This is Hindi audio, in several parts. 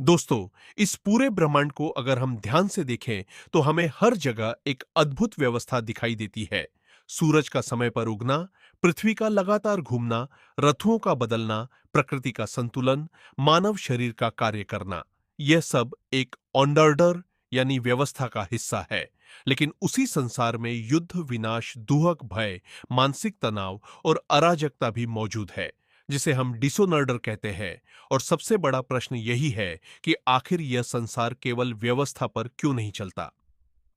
दोस्तों, इस पूरे ब्रह्मांड को अगर हम ध्यान से देखें तो हमें हर जगह एक अद्भुत व्यवस्था दिखाई देती है। सूरज का समय पर उगना, पृथ्वी का लगातार घूमना, ऋतुओं का बदलना, प्रकृति का संतुलन, मानव शरीर का कार्य करना, यह सब एक ऑर्डर यानी व्यवस्था का हिस्सा है। लेकिन उसी संसार में युद्ध, विनाश, दुहक भय, मानसिक तनाव और अराजकता भी मौजूद है, जिसे हम डिसऑर्डर कहते हैं। और सबसे बड़ा प्रश्न यही है कि आखिर यह संसार केवल व्यवस्था पर क्यों नहीं चलता?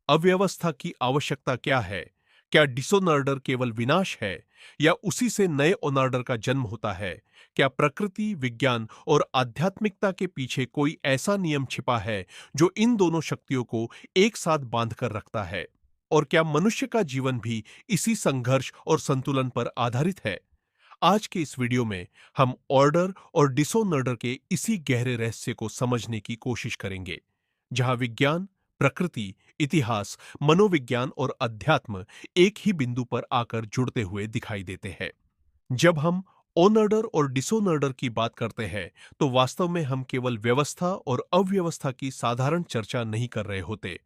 अव्यवस्था की आवश्यकता क्या है? क्या डिसऑर्डर केवल विनाश है या उसी से नए ऑर्डर का जन्म होता है? क्या प्रकृति, विज्ञान और आध्यात्मिकता के पीछे कोई ऐसा नियम छिपा है जो इन दोनों शक्तियों को एक साथ बांध कर रखता है? और क्या मनुष्य का जीवन भी इसी संघर्ष और संतुलन पर आधारित है? आज के इस वीडियो में हम ऑर्डर और डिसऑर्डर के इसी गहरे रहस्य को समझने की कोशिश करेंगे, जहां विज्ञान, प्रकृति, इतिहास, मनोविज्ञान और अध्यात्म एक ही बिंदु पर आकर जुड़ते हुए दिखाई देते हैं। जब हम ऑनर्डर और डिसऑनर्डर की बात करते हैं, तो वास्तव में हम केवल व्यवस्था और अव्यवस्था की साधारण चर्चा नहीं कर रहे होते,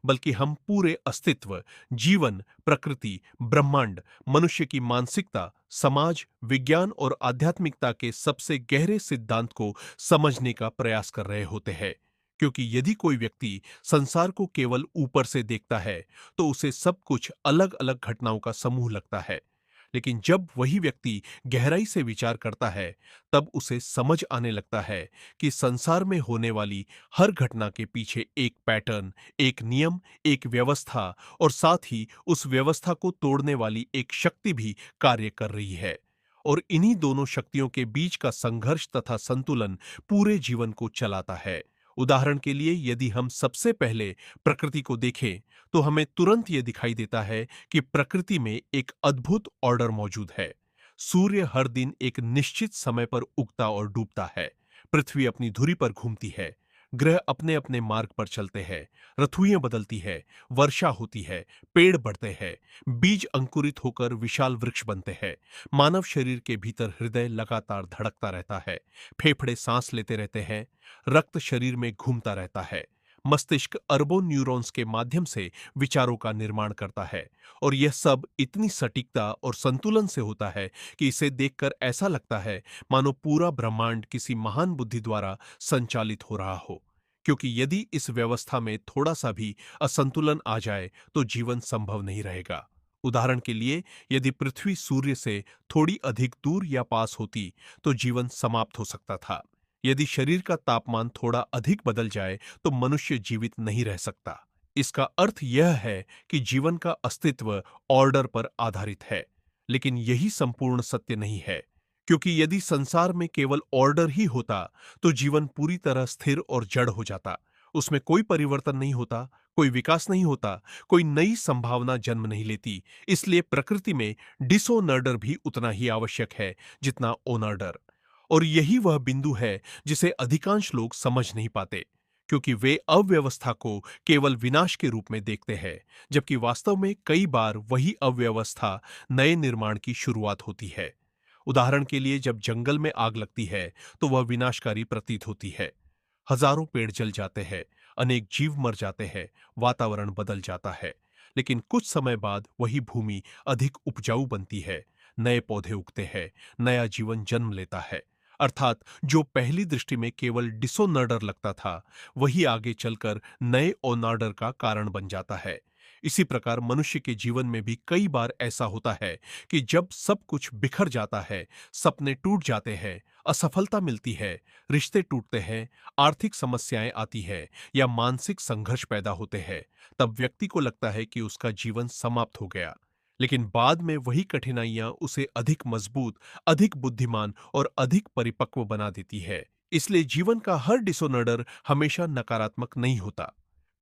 बल्कि हम पूरे अस्तित्व, जीवन, प्रकृति, ब्रह्मांड, मनुष्य की मानसिकता, समाज, विज्ञान और आध्यात्मिकता के सबसे गहरे सिद्धांत को समझने का प्रयास कर रहे होते हैं। क्योंकि यदि कोई व्यक्ति संसार को केवल ऊपर से देखता है, तो उसे सब कुछ अलग-अलग घटनाओं का समूह लगता है। लेकिन जब वही व्यक्ति गहराई से विचार करता है, तब उसे समझ आने लगता है कि संसार में होने वाली हर घटना के पीछे एक पैटर्न, एक नियम, एक व्यवस्था और साथ ही उस व्यवस्था को तोड़ने वाली एक शक्ति भी कार्य कर रही है। और इन्हीं दोनों शक्तियों के बीच का संघर्ष तथा संतुलन पूरे जीवन को चलाता है। उदाहरण के लिए, यदि हम सबसे पहले प्रकृति को देखें, तो हमें तुरंत ये दिखाई देता है कि प्रकृति में एक अद्भुत ऑर्डर मौजूद है। सूर्य हर दिन एक निश्चित समय पर उगता और डूबता है। पृथ्वी अपनी धुरी पर घूमती है। ग्रह अपने अपने मार्ग पर चलते हैं। ऋतुएं बदलती है, वर्षा होती है, पेड़ बढ़ते हैं, बीज अंकुरित होकर विशाल वृक्ष बनते हैं। मानव शरीर के भीतर हृदय लगातार धड़कता रहता है। फेफड़े सांस लेते रहते हैं। रक्त शरीर में घूमता रहता है। मस्तिष्क अरबों न्यूरॉन्स के माध्यम से विचारों का निर्माण करता है। और यह सब इतनी सटीकता और संतुलन से होता है कि इसे देखकर ऐसा लगता है मानो पूरा ब्रह्मांड किसी महान बुद्धि द्वारा संचालित हो रहा हो। क्योंकि यदि इस व्यवस्था में थोड़ा सा भी असंतुलन आ जाए, तो जीवन संभव नहीं रहेगा। उदाहरण के लिए, यदि पृथ्वी सूर्य से थोड़ी अधिक दूर या पास होती, तो जीवन समाप्त हो सकता था। यदि शरीर का तापमान थोड़ा अधिक बदल जाए, तो मनुष्य जीवित नहीं रह सकता। इसका अर्थ यह है कि जीवन का अस्तित्व ऑर्डर पर आधारित है। लेकिन यही संपूर्ण सत्य नहीं है, क्योंकि यदि संसार में केवल ऑर्डर ही होता, तो जीवन पूरी तरह स्थिर और जड़ हो जाता। उसमें कोई परिवर्तन नहीं होता, कोई विकास नहीं होता, कोई नई संभावना जन्म नहीं लेती। इसलिए प्रकृति में डिसऑर्डर भी उतना ही आवश्यक है जितना ऑनर्डर। और यही वह बिंदु है जिसे अधिकांश लोग समझ नहीं पाते, क्योंकि वे अव्यवस्था को केवल विनाश के रूप में देखते हैं, जबकि वास्तव में कई बार वही अव्यवस्था नए निर्माण की शुरुआत होती है। उदाहरण के लिए, जब जंगल में आग लगती है, तो वह विनाशकारी प्रतीत होती है। हजारों पेड़ जल जाते हैं, अनेक जीव मर जाते हैं, वातावरण बदल जाता है। लेकिन कुछ समय बाद वही भूमि अधिक उपजाऊ बनती है, नए पौधे उगते हैं, नया जीवन जन्म लेता है। अर्थात जो पहली दृष्टि में केवल डिसऑर्डर लगता था, वही आगे चलकर नए ऑर्डर का कारण बन जाता है। इसी प्रकार मनुष्य के जीवन में भी कई बार ऐसा होता है कि जब सब कुछ बिखर जाता है, सपने टूट जाते हैं, असफलता मिलती है, रिश्ते टूटते हैं, आर्थिक समस्याएं आती है या मानसिक संघर्ष पैदा होते हैं, तब व्यक्ति को लगता है कि उसका जीवन समाप्त हो गया। लेकिन बाद में वही कठिनाइयां उसे अधिक मजबूत, अधिक बुद्धिमान और अधिक परिपक्व बना देती है। इसलिए जीवन का हर डिसऑर्डर हमेशा नकारात्मक नहीं होता।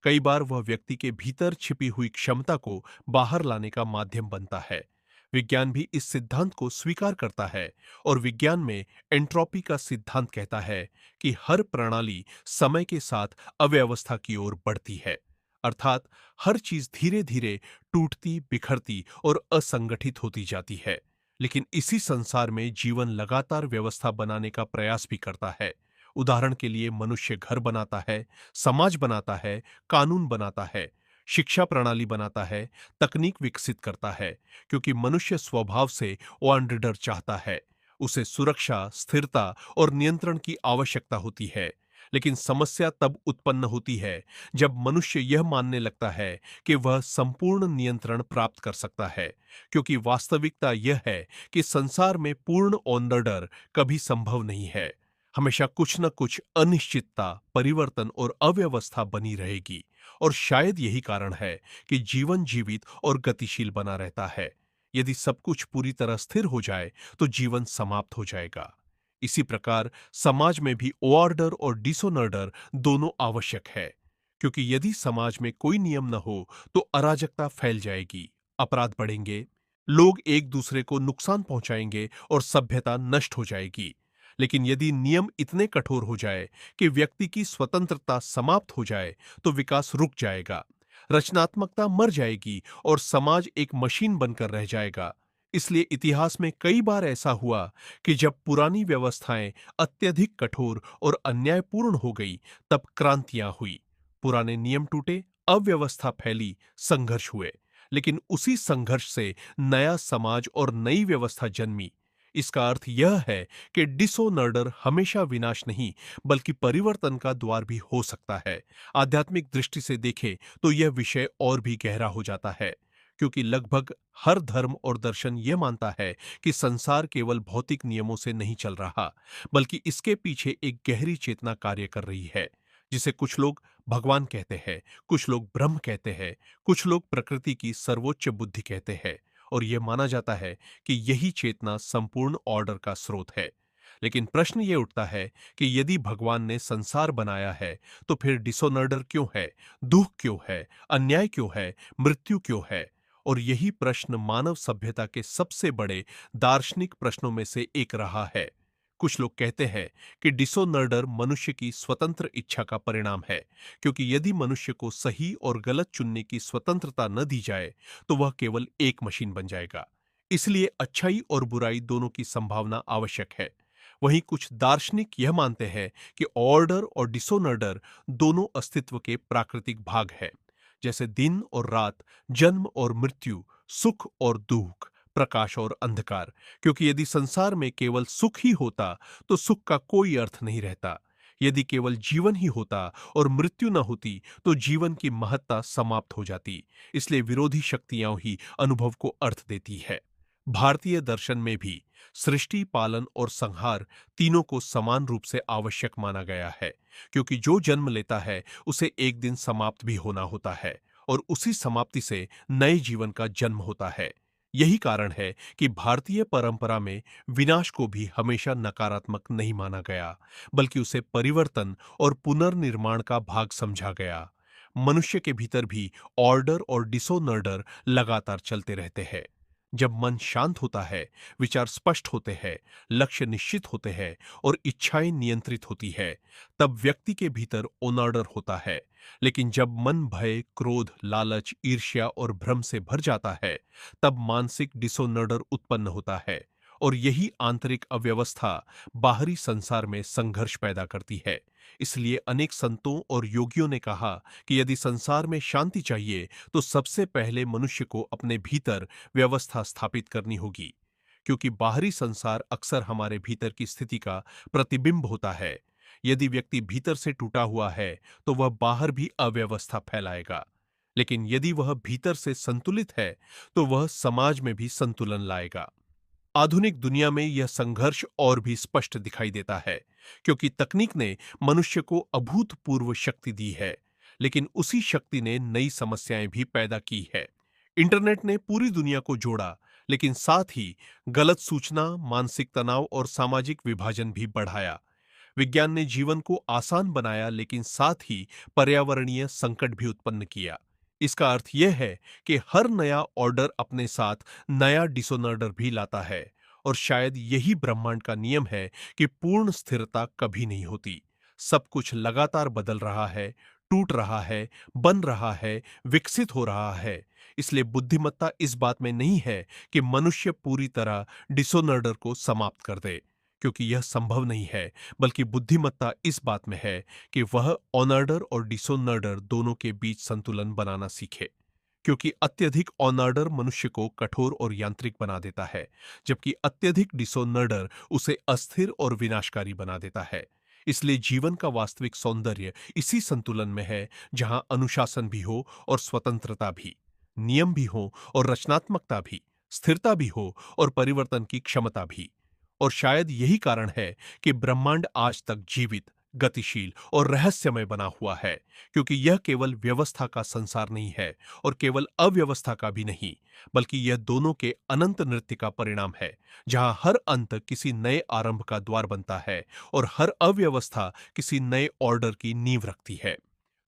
कई बार वह व्यक्ति के भीतर छिपी हुई क्षमता को बाहर लाने का माध्यम बनता है। विज्ञान भी इस सिद्धांत को स्वीकार करता है। और विज्ञान में एंट्रोपी का सिद्धांत कहता है कि हर प्रणाली समय के साथ अव्यवस्था की ओर बढ़ती है। अर्थात हर चीज धीरे धीरे टूटती, बिखरती और असंगठित होती जाती है। लेकिन इसी संसार में जीवन लगातार व्यवस्था बनाने का प्रयास भी करता है। उदाहरण के लिए मनुष्य घर बनाता है, समाज बनाता है, कानून बनाता है, शिक्षा प्रणाली बनाता है, तकनीक विकसित करता है, क्योंकि मनुष्य स्वभाव से ऑर्डर चाहता है। उसे सुरक्षा, स्थिरता और नियंत्रण की आवश्यकता होती है। लेकिन समस्या तब उत्पन्न होती है जब मनुष्य यह मानने लगता है कि वह संपूर्ण नियंत्रण प्राप्त कर सकता है, क्योंकि वास्तविकता यह है कि संसार में पूर्ण ऑर्डर कभी संभव नहीं है। हमेशा कुछ न कुछ अनिश्चितता, परिवर्तन और अव्यवस्था बनी रहेगी। और शायद यही कारण है कि जीवन जीवित और गतिशील बना रहता है। यदि सब कुछ पूरी तरह स्थिर हो जाए तो जीवन समाप्त हो जाएगा। इसी प्रकार समाज में भी ऑर्डर और डिसऑर्डर दोनों आवश्यक है, क्योंकि यदि समाज में कोई नियम न हो तो अराजकता फैल जाएगी, अपराध बढ़ेंगे, लोग एक दूसरे को नुकसान पहुंचाएंगे और सभ्यता नष्ट हो जाएगी। लेकिन यदि नियम इतने कठोर हो जाए कि व्यक्ति की स्वतंत्रता समाप्त हो जाए तो विकास रुक जाएगा, रचनात्मकता मर जाएगी और समाज एक मशीन बनकर रह जाएगा। इसलिए इतिहास में कई बार ऐसा हुआ कि जब पुरानी व्यवस्थाएं अत्यधिक कठोर और अन्यायपूर्ण हो गई, तब क्रांतियां हुई, पुराने नियम टूटे, अव्यवस्था फैली, संघर्ष हुए। लेकिन उसी संघर्ष से नया समाज और नई व्यवस्था जन्मी। इसका अर्थ यह है कि डिसऑर्डर हमेशा विनाश नहीं, बल्कि परिवर्तन का द्वार भी हो सकता है। आध्यात्मिक दृष्टि से देखें तो यह विषय और भी गहरा हो जाता है, क्योंकि लगभग हर धर्म और दर्शन यह मानता है कि संसार केवल भौतिक नियमों से नहीं चल रहा, बल्कि इसके पीछे एक गहरी चेतना कार्य कर रही है, जिसे कुछ लोग भगवान कहते हैं, कुछ लोग ब्रह्म कहते हैं, कुछ लोग प्रकृति की सर्वोच्च बुद्धि कहते हैं। और यह माना जाता है कि यही चेतना संपूर्ण ऑर्डर का स्रोत है। लेकिन प्रश्न यह उठता है कि यदि भगवान ने संसार बनाया है तो फिर डिसऑर्डर क्यों है, दुख क्यों है, अन्याय क्यों है, मृत्यु क्यों है? और यही प्रश्न मानव सभ्यता के सबसे बड़े दार्शनिक प्रश्नों में से एक रहा है। कुछ लोग कहते हैं कि डिसऑर्डर मनुष्य की स्वतंत्र इच्छा का परिणाम है, क्योंकि यदि मनुष्य को सही और गलत चुनने की स्वतंत्रता न दी जाए तो वह केवल एक मशीन बन जाएगा। इसलिए अच्छाई और बुराई दोनों की संभावना आवश्यक है। वहीं कुछ दार्शनिक यह मानते हैं कि ऑर्डर और डिसऑर्डर दोनों अस्तित्व के प्राकृतिक भाग हैं, जैसे दिन और रात, जन्म और मृत्यु, सुख और दुख, प्रकाश और अंधकार। क्योंकि यदि संसार में केवल सुख ही होता तो सुख का कोई अर्थ नहीं रहता। यदि केवल जीवन ही होता और मृत्यु न होती तो जीवन की महत्ता समाप्त हो जाती। इसलिए विरोधी शक्तियां ही अनुभव को अर्थ देती है। भारतीय दर्शन में भी सृष्टि, पालन और संहार तीनों को समान रूप से आवश्यक माना गया है, क्योंकि जो जन्म लेता है उसे एक दिन समाप्त भी होना होता है और उसी समाप्ति से नए जीवन का जन्म होता है। यही कारण है कि भारतीय परंपरा में विनाश को भी हमेशा नकारात्मक नहीं माना गया, बल्कि उसे परिवर्तन और पुनर्निर्माण का भाग समझा गया। मनुष्य के भीतर भी ऑर्डर और डिसऑर्डर लगातार चलते रहते हैं। जब मन शांत होता है, विचार स्पष्ट होते हैं, लक्ष्य निश्चित होते हैं और इच्छाएं नियंत्रित होती है, तब व्यक्ति के भीतर ऑर्डर होता है। लेकिन जब मन भय, क्रोध, लालच, ईर्ष्या और भ्रम से भर जाता है, तब मानसिक डिसऑर्डर उत्पन्न होता है। और यही आंतरिक अव्यवस्था बाहरी संसार में संघर्ष पैदा करती है। इसलिए अनेक संतों और योगियों ने कहा कि यदि संसार में शांति चाहिए तो सबसे पहले मनुष्य को अपने भीतर व्यवस्था स्थापित करनी होगी, क्योंकि बाहरी संसार अक्सर हमारे भीतर की स्थिति का प्रतिबिंब होता है। यदि व्यक्ति भीतर से टूटा हुआ है तो वह बाहर भी अव्यवस्था फैलाएगा, लेकिन यदि वह भीतर से संतुलित है तो वह समाज में भी संतुलन लाएगा। आधुनिक दुनिया में यह संघर्ष और भी स्पष्ट दिखाई देता है, क्योंकि तकनीक ने मनुष्य को अभूतपूर्व शक्ति दी है, लेकिन उसी शक्ति ने नई समस्याएं भी पैदा की है। इंटरनेट ने पूरी दुनिया को जोड़ा, लेकिन साथ ही गलत सूचना, मानसिक तनाव और सामाजिक विभाजन भी बढ़ाया। विज्ञान ने जीवन को आसान बनाया, लेकिन साथ ही पर्यावरणीय संकट भी उत्पन्न किया। इसका अर्थ यह है कि हर नया ऑर्डर अपने साथ नया डिसऑर्डर भी लाता है, और शायद यही ब्रह्मांड का नियम है कि पूर्ण स्थिरता कभी नहीं होती। सब कुछ लगातार बदल रहा है, टूट रहा है, बन रहा है, विकसित हो रहा है। इसलिए बुद्धिमत्ता इस बात में नहीं है कि मनुष्य पूरी तरह डिसऑर्डर को समाप्त कर दे, क्योंकि यह संभव नहीं है, बल्कि बुद्धिमत्ता इस बात में है कि वह ऑनर्डर और डिसऑनर्डर दोनों के बीच संतुलन बनाना सीखे। क्योंकि अत्यधिक ऑनर्डर मनुष्य को कठोर और यांत्रिक बना देता है, जबकि अत्यधिक डिसऑनर्डर उसे अस्थिर और विनाशकारी बना देता है। इसलिए जीवन का वास्तविक सौंदर्य इसी संतुलन में है, जहां अनुशासन भी हो और स्वतंत्रता भी, नियम भी हो और रचनात्मकता भी, स्थिरता भी हो और परिवर्तन की क्षमता भी। और शायद यही कारण है कि ब्रह्मांड आज तक जीवित, गतिशील और रहस्यमय बना हुआ है, क्योंकि यह केवल व्यवस्था का संसार नहीं है और केवल अव्यवस्था का भी नहीं, बल्कि यह दोनों के अनंत नृत्य का परिणाम है, जहां हर अंत किसी नए आरंभ का द्वार बनता है और हर अव्यवस्था किसी नए ऑर्डर की नींव रखती है।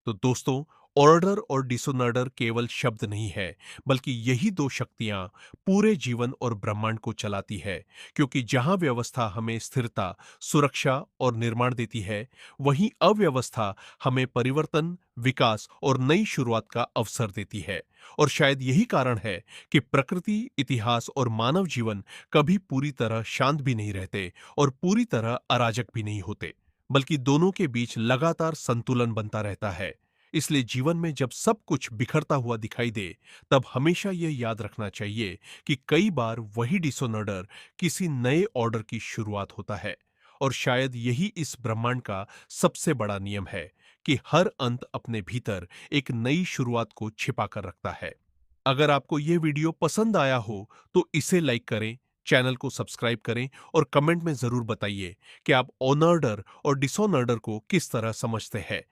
तो दोस्तों, ऑर्डर और डिसऑर्डर केवल शब्द नहीं है, बल्कि यही दो शक्तियां पूरे जीवन और ब्रह्मांड को चलाती है। क्योंकि जहां व्यवस्था हमें स्थिरता, सुरक्षा और निर्माण देती है, वहीं अव्यवस्था हमें परिवर्तन, विकास और नई शुरुआत का अवसर देती है। और शायद यही कारण है कि प्रकृति, इतिहास और मानव जीवन कभी पूरी तरह शांत भी नहीं रहते और पूरी तरह अराजक भी नहीं होते, बल्कि दोनों के बीच लगातार संतुलन बनता रहता है। इसलिए जीवन में जब सब कुछ बिखरता हुआ दिखाई दे, तब हमेशा यह याद रखना चाहिए कि कई बार वही डिसऑर्डर किसी नए ऑर्डर की शुरुआत होता है। और शायद यही इस ब्रह्मांड का सबसे बड़ा नियम है कि हर अंत अपने भीतर एक नई शुरुआत को छिपा कर रखता है। अगर आपको यह वीडियो पसंद आया हो, तो इसे लाइक करें, चैनल को सब्सक्राइब करें और कमेंट में जरूर बताइए कि आप ऑनर्डर और डिसऑनर्डर को किस तरह समझते हैं।